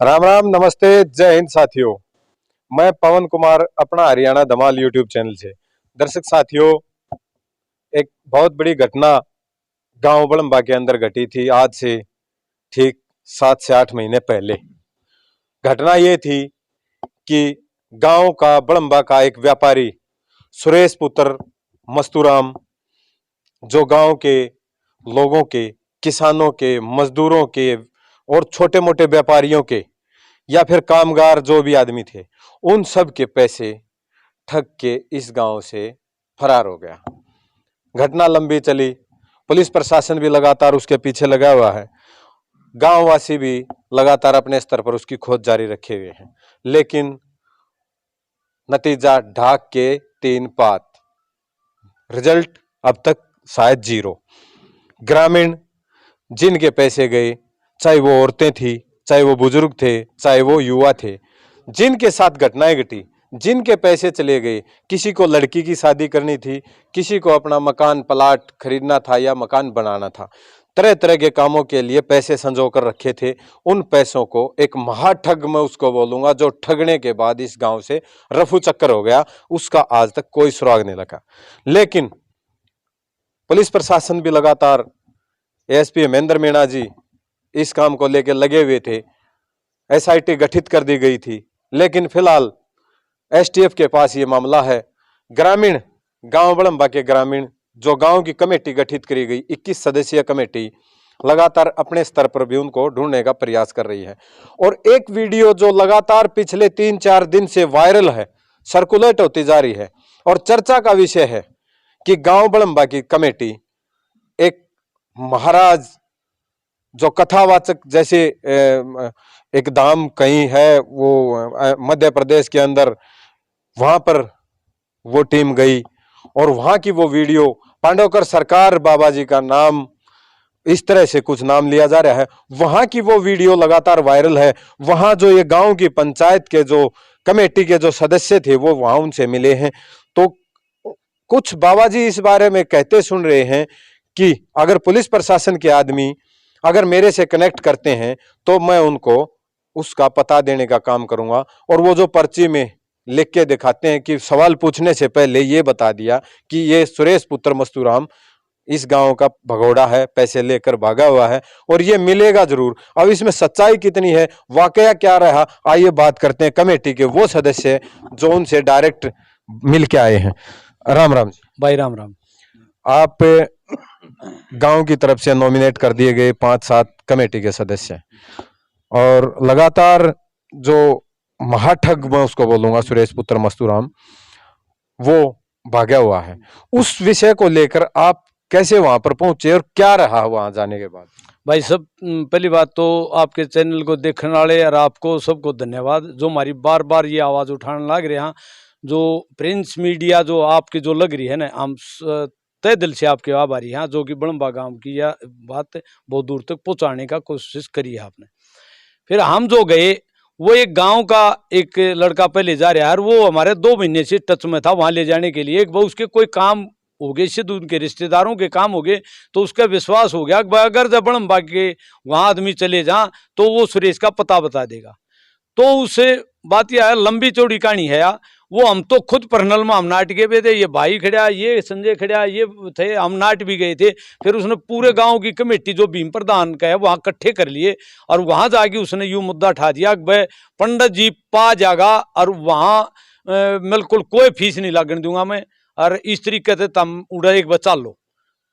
राम राम, नमस्ते, जय हिंद साथियों। मैं पवन कुमार, अपना हरियाणा धमाल यूट्यूब चैनल से। दर्शक साथियों, एक बहुत बड़ी घटना गांव बड़ंबा के अंदर घटी थी आज से ठीक 7 से 8 महीने पहले। घटना ये थी कि गांव का बड़ंबा का एक व्यापारी सुरेश पुत्र मस्तूराम, जो गांव के लोगों के, किसानों के, मजदूरों के और छोटे मोटे व्यापारियों के या फिर कामगार जो भी आदमी थे, उन सब के पैसे ठग के इस गांव से फरार हो गया। घटना लंबी चली, पुलिस प्रशासन भी लगातार उसके पीछे लगा हुआ है, गांववासी भी लगातार अपने स्तर पर उसकी खोज जारी रखे हुए हैं, लेकिन नतीजा ढाक के 3 पात, रिजल्ट अब तक शायद 0। ग्रामीण जिनके पैसे गए, चाहे वो औरतें थी, चाहे वो बुजुर्ग थे, चाहे वो युवा थे, जिनके साथ घटनाएं घटी, जिनके पैसे चले गए, किसी को लड़की की शादी करनी थी, किसी को अपना मकान प्लाट खरीदना था या मकान बनाना था, तरह तरह के कामों के लिए पैसे संजो कर रखे थे। उन पैसों को एक महाठग, मैं उसको बोलूंगा, जो ठगने के बाद इस गांव से रफू चक्कर हो गया, उसका आज तक कोई सुराग नहीं लगा। लेकिन पुलिस प्रशासन भी लगातार, एएसपी महेंद्र मीणा जी इस काम को लेकर लगे हुए थे, एसआईटी गठित कर दी गई थी, लेकिन फिलहाल एसटीएफ के पास ये मामला है। ग्रामीण, गांव बड़ंबा के ग्रामीण, जो गांव की कमेटी गठित करी गई 21 सदस्यीय कमेटी, लगातार अपने स्तर पर भी उनको ढूंढने का प्रयास कर रही है। और एक वीडियो जो लगातार पिछले 3-4 दिन से वायरल है, सर्कुलेट होती जा रही है और चर्चा का विषय है कि गांव बड़ंबा की कमेटी एक महाराज, जो कथावाचक, जैसे एक धाम कहीं है वो मध्य प्रदेश के अंदर, वहां पर वो टीम गई और वहां की वो वीडियो, पांडवकर सरकार बाबा जी का नाम, इस तरह से कुछ नाम लिया जा रहा है, वहां की वो वीडियो लगातार वायरल है। वहां जो ये गांव की पंचायत के जो कमेटी के जो सदस्य थे, वो वहां उनसे मिले हैं, तो कुछ बाबा जी इस बारे में कहते सुन रहे हैं कि अगर पुलिस प्रशासन के आदमी अगर मेरे से कनेक्ट करते हैं तो मैं उनको उसका पता देने का काम करूंगा। और वो जो पर्ची में लिख के दिखाते हैं कि सवाल पूछने से पहले ये बता दिया कि ये सुरेश पुत्र मस्तूराम इस गांव का भगोड़ा है, पैसे लेकर भागा हुआ है और ये मिलेगा जरूर। अब इसमें सच्चाई कितनी है, वाकया क्या रहा, आइए बात करते हैं कमेटी के वो सदस्य जो उनसे डायरेक्ट मिल के आए हैं। राम राम जी भाई। राम राम। आप गांव की तरफ से नॉमिनेट कर दिए गए 5-7 कमेटी के सदस्य, और लगातार जो महाठग, मैं उसको बोलूंगा, सुरेश पुत्र मस्तूराम, वो भागा हुआ है। उस विषय को लेकर आप कैसे वहां पर पहुंचे और क्या रहा वहां जाने के बाद? भाई, सब पहली बात तो आपके चैनल को देखने वाले और आपको सबको धन्यवाद, जो हमारी बार बार ये आवाज़ उठाने लग रहे हैं, जो प्रिंस मीडिया जो आपकी जो लग रही है ना, हम तय दिल से आपके आभारी हैं, जो कि बड़ंबा गांव की यह बात बहुत दूर तक पहुंचाने का कोशिश करी है आपने। फिर हम जो गए, वो एक गांव का एक लड़का पहले जा रहा है, और वो हमारे 2 महीने से टच में था वहाँ ले जाने के लिए। एक वो उसके कोई काम हो गए, सिद्ध उनके रिश्तेदारों के काम हो गए, तो उसका विश्वास हो गया कि अगर जब बड़ंबा के वहाँ आदमी चले जा तो वो सुरेश का पता बता देगा। तो उससे बात यह है, लंबी चौड़ी कहानी है यार, वो हम तो खुद पर्सनल में हम नाट गए भी थे, ये भाई खड़ा, ये संजय खड़ा, ये थे, हम नाट भी गए थे। फिर उसने पूरे गांव की कमेटी जो भीम प्रधान का है वहाँ इकट्ठे कर लिए, और वहाँ जाके उसने यूँ मुद्दा उठा दिया कि भाई पंडित जी पा जाएगा, और वहाँ बिल्कुल कोई फीस नहीं लगने दूंगा मैं, और इस तरीके से तुम उड़ा एक बच्चा लो।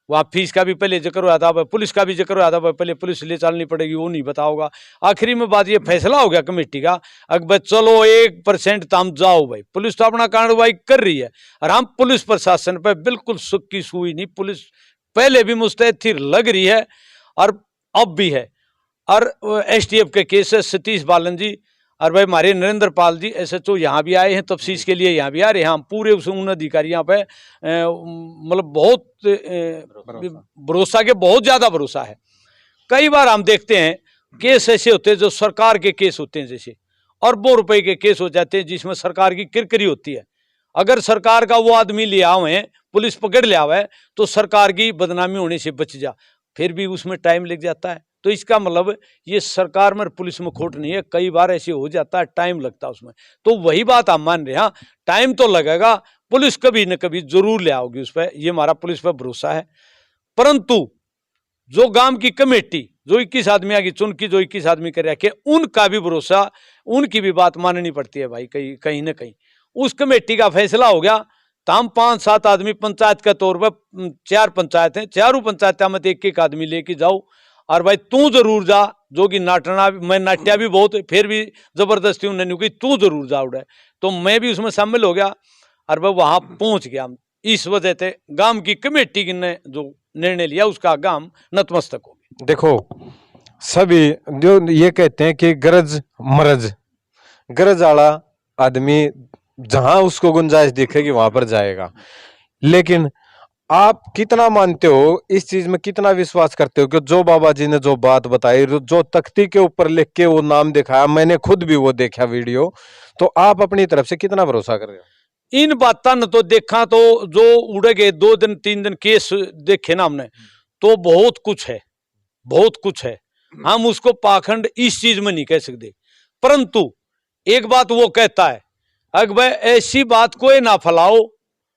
वहाँ फीस का भी पहले जिक्र हुआ था, पुलिस का भी जिक्र हुआ था, पहले पुलिस ले चलनी पड़ेगी, वो नहीं बताओगा। आखिरी में बात ये फैसला हो गया कमेटी का, अगर चलो 1% तम जाओ भाई, पुलिस तो अपना कार्रवाई कर रही है, और हम पुलिस प्रशासन पर बिल्कुल सुख की सुई नहीं, पुलिस पहले भी मुस्तैद थी, लग रही है और अब भी है। और एसटीएफ के केस है सतीश बालन जी, और भाई हमारे नरेंद्र पाल जी एसएचओ यहाँ भी आए हैं तफ्सीस के लिए, यहाँ भी आ रहे हैं। हम पूरे उस उन अधिकारियों पे मतलब बहुत भरोसा के, बहुत ज़्यादा भरोसा है। कई बार हम देखते हैं केस ऐसे होते हैं जो सरकार के केस होते हैं, जैसे अरबों रुपए के केस हो जाते हैं जिसमें सरकार की किरकिरी होती है। अगर सरकार का वो आदमी ले आवे हैं, पुलिस पकड़ ले आवे, तो सरकार की बदनामी होने से बच जा, फिर भी उसमें टाइम लग जाता है। तो इसका मतलब ये सरकार में और पुलिस में खोट नहीं है, कई बार ऐसे हो जाता है, टाइम लगता है उसमें। तो वही बात हम मान रहे हैं, टाइम तो लगेगा, पुलिस कभी न कभी जरूर ले आओगी उस पर, ये हमारा पुलिस पर भरोसा है। परंतु जो गांव की कमेटी जो 21 आदमी आगे चुन की जो 21 आदमी कर रखे, उनका भी भरोसा, उनकी भी बात माननी पड़ती है भाई, कहीं कहीं ना कहीं। उस कमेटी का फैसला हो गया तो हम 5-7 आदमी पंचायत के तौर पर, 4 पंचायत हैं, चारों पंचायत में एक एक आदमी लेके जाओ, और भाई तू जरूर जा, जो कि नाटना मैं नाट्या भी बहुत, फिर भी जबरदस्ती उन्होंने नहीं की, तू जरूर जा उड़े, तो मैं भी उसमें शामिल हो गया और वह वहां पहुंच गया। इस वजह से गांव की कमेटी ने जो निर्णय लिया उसका गांव नतमस्तक हो गया। देखो, सभी जो ये कहते हैं कि गरज मरज, गरज वाला आदमी जहां उसको गुंजाइश दिखेगी वहां पर जाएगा। लेकिन आप कितना मानते हो इस चीज में, कितना विश्वास करते हो कि जो बाबा जी ने जो बात बताई, जो तख्ती के ऊपर लिख के वो नाम दिखाया, मैंने खुद भी वो देखा वीडियो, तो आप अपनी तरफ से कितना भरोसा कर रहे हो? इन बातों ने तो देखा, तो जो उड़े गए 2-3 दिन केस देखे ना हमने, तो बहुत कुछ है, बहुत कुछ है। हम उसको पाखंड इस चीज में नहीं कह सकते, परंतु एक बात वो कहता है, अगर भाई ऐसी बात कोई ना फैलाओ,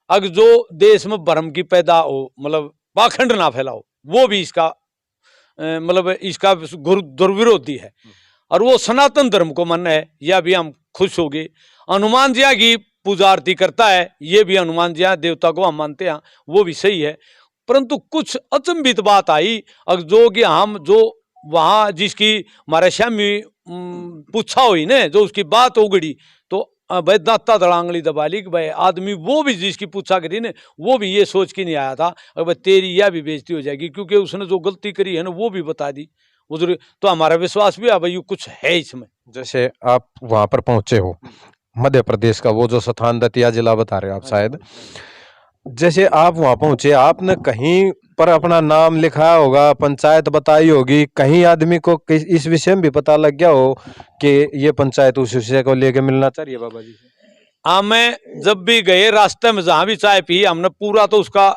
अगर जो देश में भ्रम की पैदा हो, मतलब पाखंड ना फैलाओ, वो भी इसका मतलब इसका दुर्विरोधी है। और वो सनातन धर्म को मानना है, यह भी हम खुश हो गए। हनुमान जी की पूजा आरती करता है, ये भी हनुमान जी देवता को हम मानते हैं, वो भी सही है। परंतु कुछ अचंभित बात आई, अगर जो कि हम जो वहां जिसकी हमारे श्यामी पूछा हुई ने, जो उसकी बात उगड़ी, तो भाई दाता दड़ांगली दबा ली कि भाई आदमी वो भी जिसकी पूछा करी ने, वो भी ये सोच के नहीं आया था भाई तेरी यह भी बेइज्जती हो जाएगी, क्योंकि उसने जो गलती करी है ना वो भी बता दी उधर, तो हमारा विश्वास भी है भाई कुछ है इसमें। जैसे आप वहां पर पहुंचे हो, मध्य प्रदेश का वो जो स्थान दतिया जिला बता रहे हो आप शायद, जैसे आप वहां पहुंचे, आपने कहीं पर अपना नाम लिखा होगा, पंचायत बताई होगी, कहीं आदमी को इस विषय में भी पता लग गया हो कि ये पंचायत उस विषय को लेके मिलना चाहिए बाबा जी से? हाँ, मैं जब भी गए रास्ते में जहां भी चाय पी, हमने पूरा तो उसका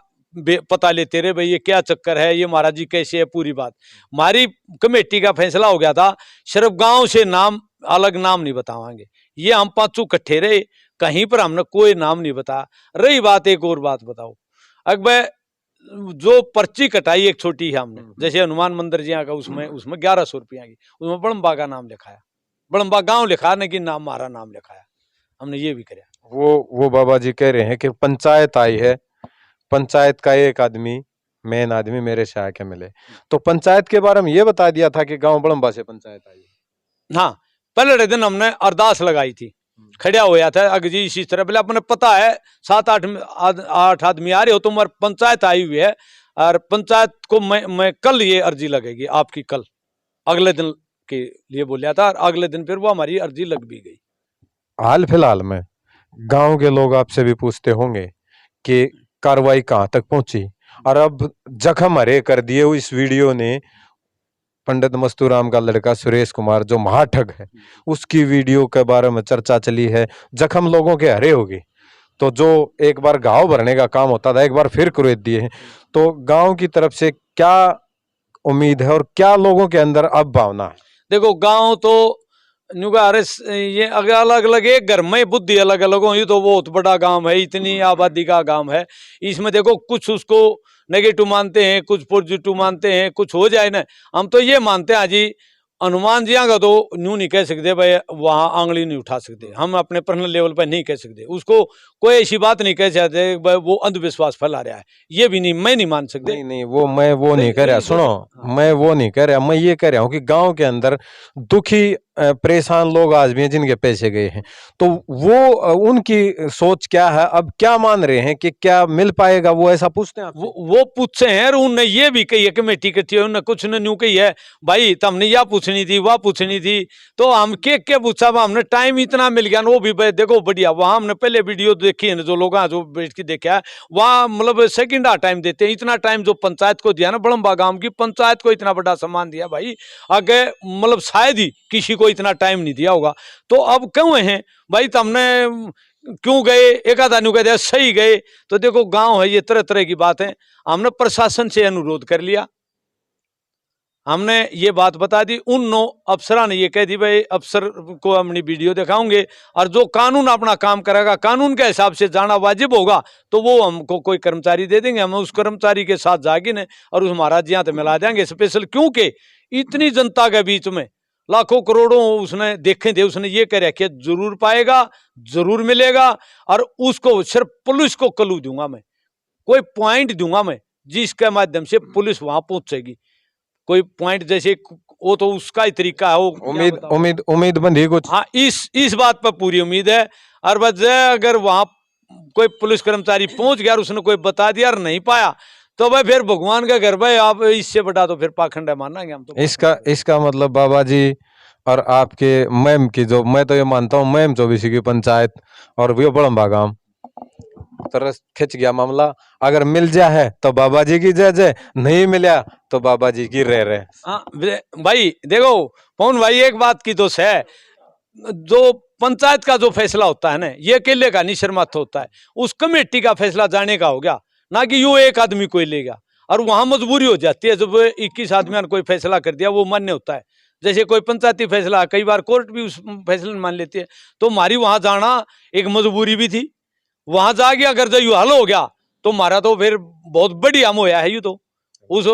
पता लेते रहे भाई ये क्या चक्कर है, ये महाराज जी कैसे है, पूरी बात। हमारी कमेटी का फैसला हो गया था, सिर्फ गांव से नाम, अलग नाम नहीं बतावांगे, ये हम पांचों इकट्ठे रहे, कहीं पर हमने कोई नाम नहीं बताया। रही बात, एक और बात बताओ, अकबर जो पर्ची कटाई एक छोटी है हमने, जैसे हनुमान मंदिर जी का, उसमें 1100 रुपया की, उसमें बड़म्बा का नाम लिखाया, बड़म्बा गांव लिखा, लेकिन नाम हमारा नाम लिखाया, हमने ये भी कराया। वो बाबा जी कह रहे हैं कि पंचायत आई है, पंचायत का एक आदमी, मेन आदमी मेरे से आके मिले, तो पंचायत के बारे में ये बता दिया था कि गांव बड़म्बा से पंचायत आई है। हाँ, पहले दिन हमने अरदास लगाई थी, खड़ा होया था अगर जी इसी तरह, पहले अपने पता है 7-8 आदमी आ रहे हो, तुम्हारी पंचायत आई हुई है, और पंचायत को मैं कल ये अर्जी लगेगी आपकी, कल अगले दिन के लिए बोलिया था, और अगले दिन फिर वो हमारी अर्जी लग भी गई। हाल फिलहाल में गांव के लोग आपसे भी पूछते होंगे कि कार्रवाई कहां तक पहुंची, और अब जख्म हरे कर दिए इस वीडियो ने। पंडित मस्तूराम का लड़का सुरेश कुमार जो महाठग है, उसकी वीडियो के बारे में चर्चा चली है, जख्म लोगों के हरे हो गए, तो जो एक बार घाव भरने का काम होता था एक बार फिर कुरेद दिए हैं। तो गांव की तरफ से क्या उम्मीद है और क्या लोगों के अंदर अब भावना है? देखो गांव तो ये अगर अलग अलग एक घर में बुद्धि अलग अलग हो, ये तो बहुत बड़ा गांव है, इतनी आबादी का गांव है, इसमें देखो कुछ उसको नेगेटिव मानते हैं, कुछ पॉजिटिव मानते हैं, कुछ हो जाए ना। हम तो ये मानते हैं जी, हनुमान जी का तो न्यू नहीं कह सकते भाई, वहां आंगली नहीं उठा सकते, हम अपने पर्सनल लेवल पर नहीं कह सकते, उसको कोई ऐसी बात नहीं कह सकते भाई वो अंधविश्वास फैला रहा है, ये भी नहीं, मैं नहीं मान सकते। नहीं नहीं, वो मैं वो नहीं कह रहा, सुनो, मैं वो नहीं कह रहा, मैं ये कह रहा हूँ कि गांव के अंदर दुखी परेशान लोग आज भी हैं जिनके पैसे गए हैं, तो वो उनकी सोच क्या है, अब क्या मान रहे हैं कि क्या मिल पाएगा, वो ऐसा पूछते हैं आपसे? वो पूछे हैं, और उनने ये भी कही है कमेटी इकट्ठी है, उन्होंने कुछ ने न्यू कही है भाई तो हमने यह पूछनी थी, वह पूछनी थी, तो हम के पूछा, हमने टाइम इतना मिल गया ना, वो भी देखो बढ़िया, वहां हमने पहले वीडियो देखी है ना, जो लोग जो बैठ के देखा है, वहां मतलब सेकंड टाइम देते हैं, इतना टाइम जो पंचायत को दिया ना, बड़म्बा गांव की पंचायत को इतना बड़ा सम्मान दिया भाई, आगे मतलब शायद ही किसी को इतना टाइम नहीं दिया होगा। तो अब क्यों हैं भाई, तो हमने क्यों गए, एक आधा न्यू कहते सही गए, तो देखो गांव है, ये तरह तरह की बात है, हमने प्रशासन से अनुरोध कर लिया, हमने ये बात बता दी, उन 9 अफसरा ने ये कह दी भाई अफसर को अपनी वीडियो दिखाओगे और जो कानून अपना काम करेगा, कानून के हिसाब से जाना वाजिब होगा, तो वो हमको कोई कर्मचारी दे देंगे, हम उस कर्मचारी के साथ जाके न और उस महाराज जी यहाँ तो मिला देंगे स्पेशल। क्योंकि इतनी जनता के बीच में लाखों करोड़ों उसने देखे थे, उसने ये कह रखा जरूर पाएगा, जरूर मिलेगा, और उसको सिर्फ पुलिस को क्लू दूंगा मैं, कोई पॉइंट दूंगा मैं जिसके माध्यम से पुलिस वहां पहुंचेगी। कोई पॉइंट जैसे वो तो उसका ही तरीका है, वो उम्मीद बंधी कुछ। हाँ, इस बात पर पूरी उम्मीद है। और बस अगर वहां कोई पुलिस कर्मचारी पहुंच गया और उसने कोई बता दिया और नहीं पाया, तो भाई फिर भगवान का घर भाई, आप इससे बड़ा तो फिर पाखंड है मानेंगे हम तो। इसका मतलब बाबा जी और आपके मैम की, जो मैं तो ये मानता हूँ मैम चौबीसी की पंचायत और वो बड़म्बा गांव तरह खिंच गया मामला। अगर मिल जा है तो बाबा जी की जय जय, नहीं मिला तो बाबा जी की रह। हाँ भाई देखो पवन भाई, एक बात की तो है, जो पंचायत का जो फैसला होता है ना, ये अकेले का नहीं शर्मात होता है, उस कमेटी का फैसला जाने का हो गया ना कि यूं एक आदमी कोई लेगा। और वहां मजबूरी हो जाती है, जब 21 आदमियों ने कोई फैसला कर दिया वो मान्य होता है। जैसे कोई पंचायती फैसला, कई बार कोर्ट भी उस फैसले मान लेती है, तो हमारी वहां जाना एक मजबूरी भी थी। वहां जाके अगर जो यू हल हो गया तो हमारा तो फिर बहुत बढ़िया हम होया है। यू तो उस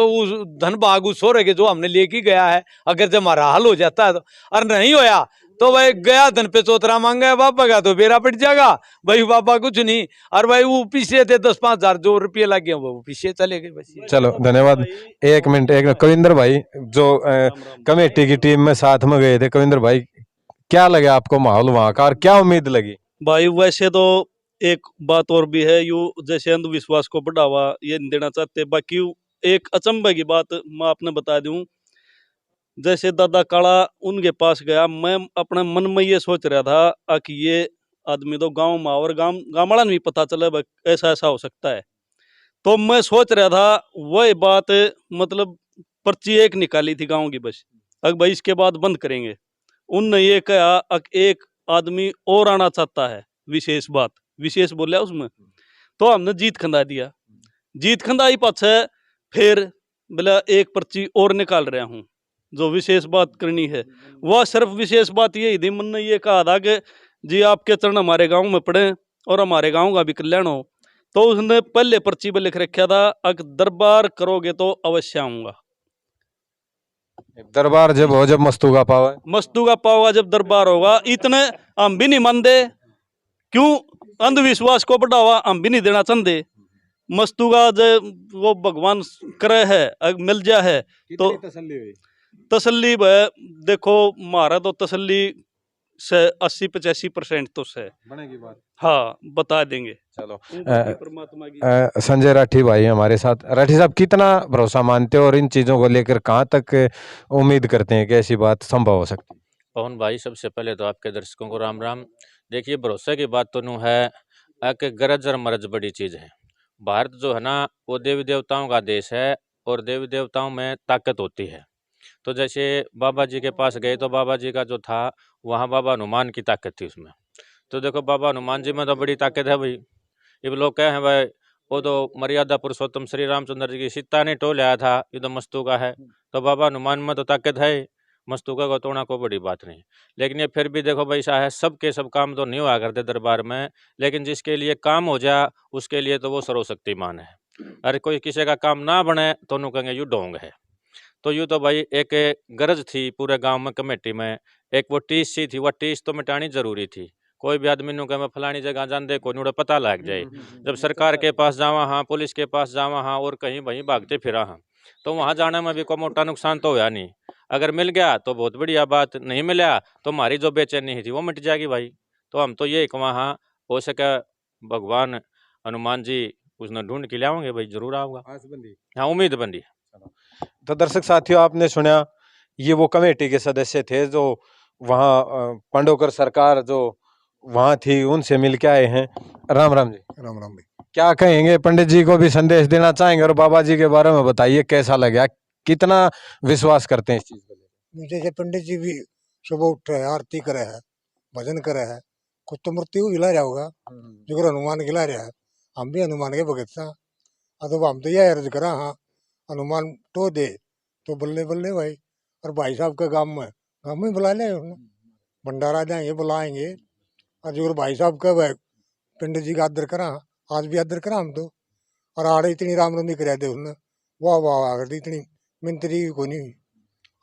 धन भाग उस हो रहे जो हमने लेके गया है, अगर जब हमारा हल हो जाता है तो, और नहीं होया तो भाई गया धन पे चौतरा मांगा है बाबा का, तो बेरा पिट जाएगा भाई, बाबा कुछ नहीं। और भाई वो पीछे थे 10-5 हजार जो रुपये लग गए वो पीछे चले गए बस। चलो धन्यवाद। एक मिनट, एक कविंदर भाई जो कमेटी की टीम में साथ में गए थे, कविंदर भाई क्या लगा आपको माहौल वहां का और क्या उम्मीद लगी? भाई वैसे तो एक बात और भी है, यू जैसे अंधविश्वास को बढ़ावा ये नहीं देना चाहते, बाकी एक अचंभे की बात मैं आपने बता दूं। जैसे दादा काला उनके पास गया, मैं अपने मन में ये सोच रहा था कि ये आदमी तो गांव में और गांव वाला नहीं पता चले ऐसा ऐसा हो सकता है। तो मैं सोच रहा था वही बात, मतलब पर्ची एक निकाली थी गांव की बस, अब भाई इसके बाद बंद करेंगे। उनने ये कहा एक आदमी और आना चाहता है, विशेष बोलिया उसमें। तो हमने जीत खंदा दिया, जीत खंदाई पाछे फिर बोला एक पर्ची और निकाल रहा हूँ जो विशेष बात करनी है। वह सिर्फ विशेष बात यही थी, मन ने ये कहा था कि जी आपके चरण हमारे गांव में पड़े और हमारे गांव का भी कल्याण हो। तो उसने पहले पर्ची पे लिख रखा था अगर दरबार करोगे तो अवश्य आऊंगा। दरबार जब हो, जब मस्तू का पावा जब दरबार होगा। इतने हम भी नहीं मानते, क्यों अंधविश्वास को बढ़ावा हम भी नहीं देना चाहते। मस्तू का जब वो भगवान करे है, अगर मिल जा है तो तसल्ली देखो मारा तो तसल्ली से 80-85% तो से बनेगी बात। हाँ बता देंगे। चलो परमात्मा की संजय राठी भाई हमारे साथ। राठी साहब कितना भरोसा मानते हो और इन चीजों को लेकर कहाँ तक उम्मीद करते हैं कि ऐसी बात संभव हो सकती है? पवन भाई सबसे पहले तो आपके दर्शकों को राम राम। देखिए भरोसे की बात तो नू है कि गरज और मरज बड़ी चीज़ है। भारत जो है ना वो देवी देवताओं का देश है और देवी देवताओं में ताकत होती है। तो जैसे बाबा जी के पास गए तो बाबा जी का जो था वहाँ बाबा हनुमान की ताकत थी उसमें। तो देखो बाबा हनुमान जी में तो बड़ी ताकत है भाई। ये लोग क्या है भाई, वो तो मर्यादा पुरुषोत्तम श्री रामचंद्र जी की सीता ने टोल आया था, ये तो मस्तू का है। तो बाबा हनुमान में तो ताकत है, मस्तूका को तोड़ना कोई बड़ी बात नहीं। लेकिन ये फिर भी देखो भाई ऐसा है, सबके सब काम तो नहीं हुआ करते दरबार में, लेकिन जिसके लिए काम हो जाए उसके लिए तो वो सर्वशक्तिमान है। अरे कोई किसी का काम ना बने तो उन्होंने कहेंगे यू ढोंग है। तो यूँ तो भाई एक गरज थी पूरे गांव में कमेटी में, एक वो टीस सी थी, वह टीस तो मिटानी जरूरी थी। कोई भी आदमी कहे मैं फलानी जगह जान दे को उन्हें पता लग जाए। जब सरकार के पास जावा हाँ, पुलिस के पास जावा हाँ, और कहीं वहीं भागते फिरा हाँ, तो वहाँ जाने में भी कोई मोटा नुकसान तो हुआ नहीं। अगर मिल गया तो बहुत बढ़िया बात, नहीं मिला तो हमारी जो बेचैनी थी वो मिट जाएगी भाई। तो हम तो ये वहाँ हो सके भगवान हनुमान जी उसने ढूंढ के लाओगे भाई, जरूर आऊंगा। हाँ उम्मीद बंदी। तो दर्शक साथियों आपने सुना, ये वो कमेटी के सदस्य थे जो वहाँ पंडोकर सरकार जो वहाँ थी उनसे मिल के आए हैं। राम राम जी। राम राम भाई। क्या कहेंगे, पंडित जी को भी संदेश देना चाहेंगे और बाबा जी के बारे में बताइए कैसा लगा, कितना विश्वास करते हैं इस चीज को? जैसे पंडित जी भी सुबह उठ रहे हैं, आरती करे है, भजन करे है, कुछ तो मूर्ति हिला रहा होगा जो हनुमान खिला रहा है। हम भी हनुमान के भगत सा, तो हम तो यह अर्ज करा हाँ हनुमान तो दे तो बल्ले बल्ले भाई। और भाई साहब का गाँव में बुला लिया उन्होंने, भंडारा देंगे बुलाएंगे। और जो भाई साहब का भाई पंडित जी का आदर करा, आज भी आदर करा हम तो। और आड़े इतनी रामनवमी करा दे उसने, वाह वाह वाह कर दी, इतनी मिंत्री को नहीं।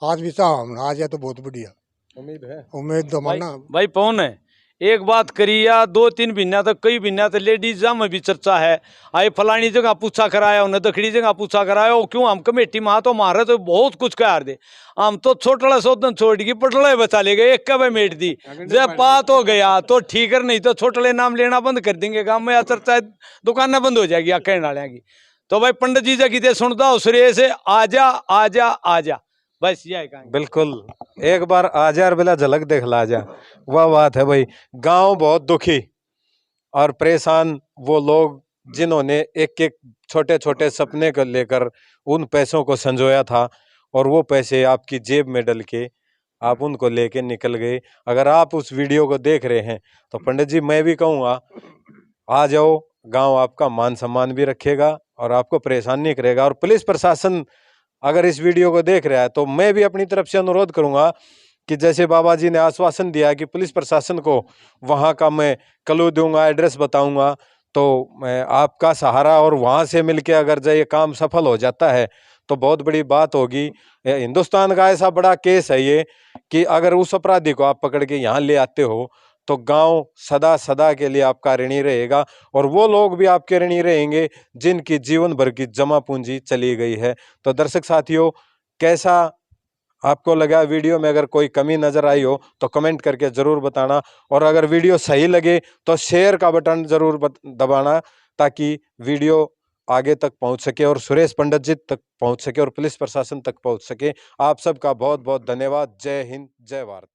आज भी चाह हम आज या तो बहुत बढ़िया उम्मीद तो भाई, मानना। भाई पवन है, एक बात करी या 2-3 महीना तक, कई महीना तक लेडीज में भी चर्चा है, आई फलानी जगह पूछा कराया, उन्हें दखड़ी जगह पूछा कराया, वो क्यों हम कमेटी में तो मारे तो बहुत कुछ कह दे। हम तो छोटला सौदन छोड़ की पटले बचा ले गए, एक कब मेट दी जब बात हो गया तो ठीक है, नहीं तो छोटले नाम लेना बंद कर देंगे गाँव में, या चर्चा दुकानें बंद हो जाएगी कहने वाले की। तो भाई पंडित जी जगह दे सुनता हो श्रेय से आजा आजा आजा, बस यही कहेंगे। बिल्कुल, एक बार आजा और बिला झलक देख ला जा, वह बात है भाई। गांव बहुत दुखी और परेशान वो लोग जिन्होंने एक एक छोटे छोटे सपने को लेकर उन पैसों को संजोया था, और वो पैसे आपकी जेब में डल के आप उनको लेके निकल गए। अगर आप उस वीडियो को देख रहे हैं तो पंडित जी मैं भी कहूँगा, आ जाओ, गांव आपका मान सम्मान भी रखेगा और आपको परेशान नहीं करेगा। और पुलिस प्रशासन अगर इस वीडियो को देख रहा है तो मैं भी अपनी तरफ से अनुरोध करूंगा कि जैसे बाबा जी ने आश्वासन दिया कि पुलिस प्रशासन को वहां का मैं क्लू दूंगा, एड्रेस बताऊंगा, तो मैं आपका सहारा, और वहां से मिलके अगर जो ये काम सफल हो जाता है तो बहुत बड़ी बात होगी। हिंदुस्तान का ऐसा बड़ा केस है ये कि अगर उस अपराधी को आप पकड़ के यहाँ ले आते हो तो गांव सदा सदा के लिए आपका ऋणी रहेगा, और वो लोग भी आपके ऋणी रहेंगे जिनकी जीवन भर की जमा पूंजी चली गई है। तो दर्शक साथियों, कैसा आपको लगा वीडियो में? अगर कोई कमी नजर आई हो तो कमेंट करके जरूर बताना, और अगर वीडियो सही लगे तो शेयर का बटन जरूर दबाना, ताकि वीडियो आगे तक पहुंच सके और सुरेश पंडित जी तक पहुंच सके और पुलिस प्रशासन तक पहुंच सके। आप सबका बहुत बहुत धन्यवाद। जय हिंद, जय भारत।